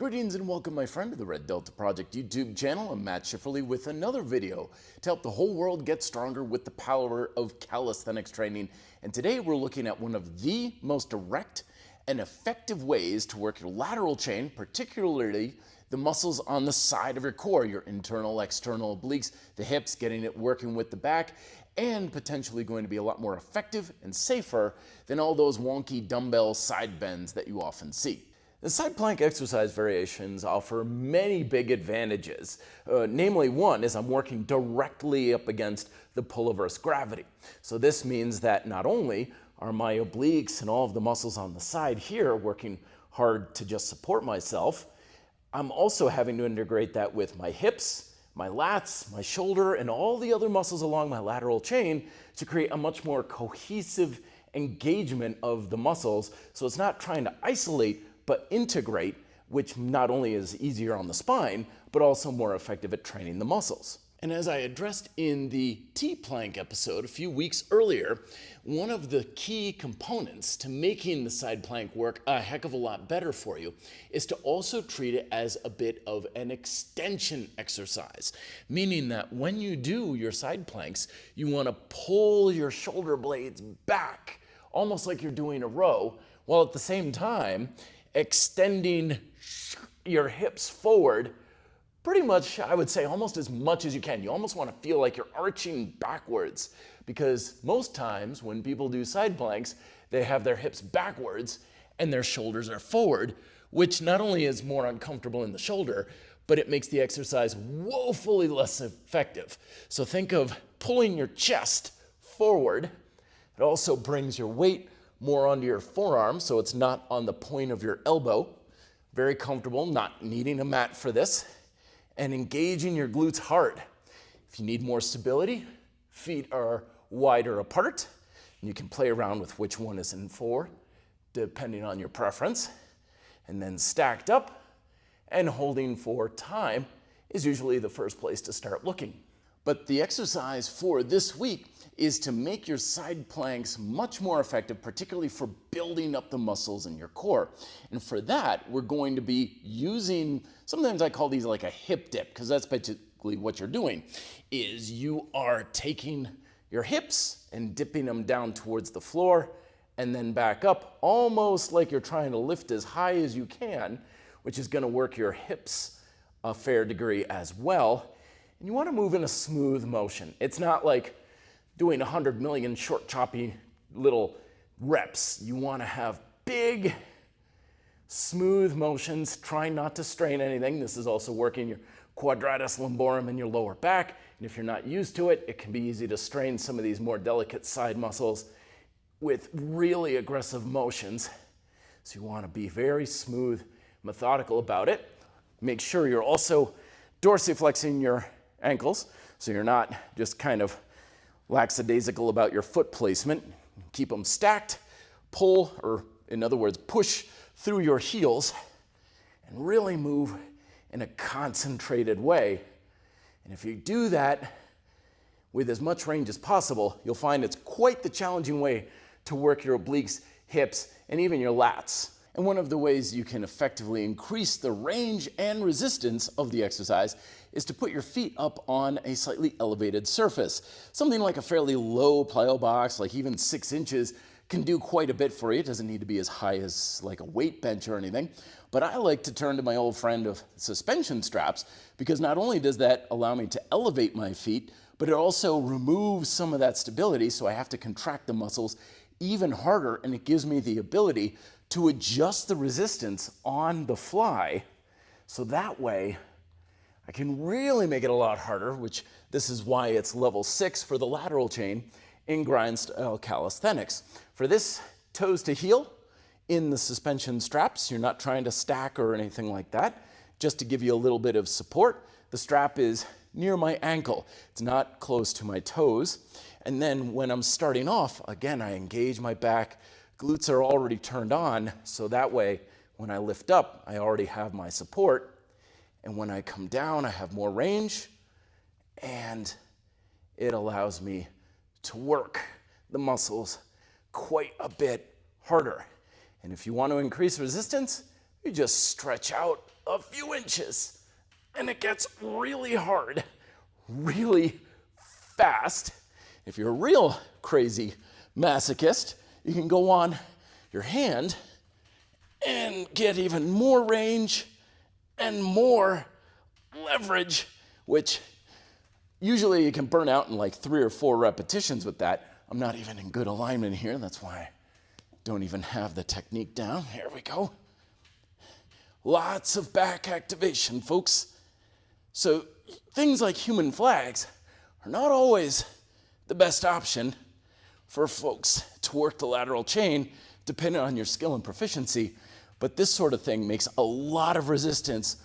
Greetings and welcome, my friend, to the Red Delta Project YouTube channel. I'm Matt Schifferly with another video to help the whole world get stronger with the power of calisthenics training. And today we're looking at one of the most direct and effective ways to work your lateral chain, particularly the muscles on the side of your core, your internal, external obliques, the hips, getting it working with the back, and potentially going to be a lot more effective and safer than all those wonky dumbbell side bends that you often see. The side plank exercise variations offer many big advantages. Namely, one is I'm working directly up against the pull of Earth's gravity. So this means that not only are my obliques and all of the muscles on the side here working hard to just support myself, I'm also having to integrate that with my hips, my lats, my shoulder, and all the other muscles along my lateral chain to create a much more cohesive engagement of the muscles. So it's not trying to isolate, but integrate, which not only is easier on the spine, but also more effective at training the muscles. And as I addressed in the T-plank episode a few weeks earlier, one of the key components to making the side plank work a heck of a lot better for you is to also treat it as a bit of an extension exercise, meaning that when you do your side planks, you want to pull your shoulder blades back, almost like you're doing a row, while at the same time, extending your hips forward pretty much, I would say, almost as much as you can. You almost want to feel like you're arching backwards, because most times when people do side planks, they have their hips backwards and their shoulders are forward, which not only is more uncomfortable in the shoulder, but it makes the exercise woefully less effective. So think of pulling your chest forward. It also brings your weight more onto your forearm, so it's not on the point of your elbow. Very comfortable, not needing a mat for this, and engaging your glutes hard. If you need more stability, feet are wider apart, and you can play around with which one is in for, depending on your preference. And then stacked up and holding for time is usually the first place to start looking. But the exercise for this week is to make your side planks much more effective, particularly for building up the muscles in your core. And for that, we're going to be using, sometimes I call these like a hip dip, because that's basically what you're doing, is you are taking your hips and dipping them down towards the floor and then back up, almost like you're trying to lift as high as you can, which is gonna work your hips a fair degree as well. And you want to move in a smooth motion. It's not like doing 100 million short, choppy little reps. You want to have big, smooth motions, trying not to strain anything. This is also working your quadratus lumborum in your lower back. And if you're not used to it, it can be easy to strain some of these more delicate side muscles with really aggressive motions. So you want to be very smooth, methodical about it. Make sure you're also dorsiflexing your ankles, so you're not just kind of lackadaisical about your foot placement. Keep them stacked, pull, or in other words, push through your heels, and really move in a concentrated way. And if you do that with as much range as possible, you'll find it's quite the challenging way to work your obliques, hips, and even your lats. And one of the ways you can effectively increase the range and resistance of the exercise is to put your feet up on a slightly elevated surface. Something like a fairly low plyo box, like even 6 inches, can do quite a bit for you. It doesn't need to be as high as like a weight bench or anything. But I like to turn to my old friend of suspension straps, because not only does that allow me to elevate my feet, but it also removes some of that stability, so I have to contract the muscles even harder, and it gives me the ability to adjust the resistance on the fly, so that way I can really make it a lot harder, which this is why it's level 6 for the lateral chain in grind style calisthenics. For this, toes to heel in the suspension straps. You're not trying to stack or anything like that, just to give you a little bit of support. The strap is near my ankle. It's not close to my toes. And then when I'm starting off, again, I engage my back. Glutes are already turned on, so that way when I lift up, I already have my support. And when I come down, I have more range, and it allows me to work the muscles quite a bit harder. And if you want to increase resistance, you just stretch out a few inches, and it gets really hard, really fast. If you're a real crazy masochist, you can go on your hand and get even more range and more leverage, which usually you can burn out in like 3 or 4 repetitions with that. I'm not even in good alignment here. That's why I don't even have the technique down. Here we go. Lots of back activation, folks. So things like human flags are not always the best option for folks to work the lateral chain, depending on your skill and proficiency. But this sort of thing makes a lot of resistance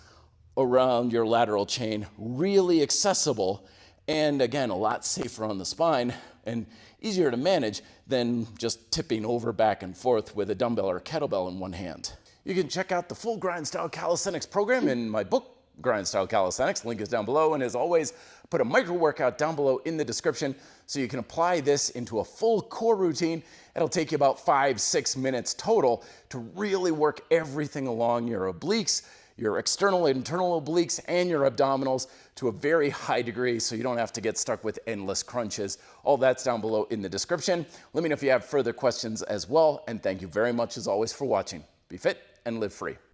around your lateral chain really accessible, and again, a lot safer on the spine and easier to manage than just tipping over back and forth with a dumbbell or a kettlebell in one hand. You can check out the full Grind Style Calisthenics program in my book, Grind Style Calisthenics. Link is down below, and as always, put a micro workout down below in the description so you can apply this into a full core routine. It'll take you about 5-6 minutes total to really work everything along your obliques, your external and internal obliques, and your abdominals to a very high degree so you don't have to get stuck with endless crunches. All that's down below in the description. Let me know if you have further questions as well, and thank you very much as always for watching. Be fit and live free.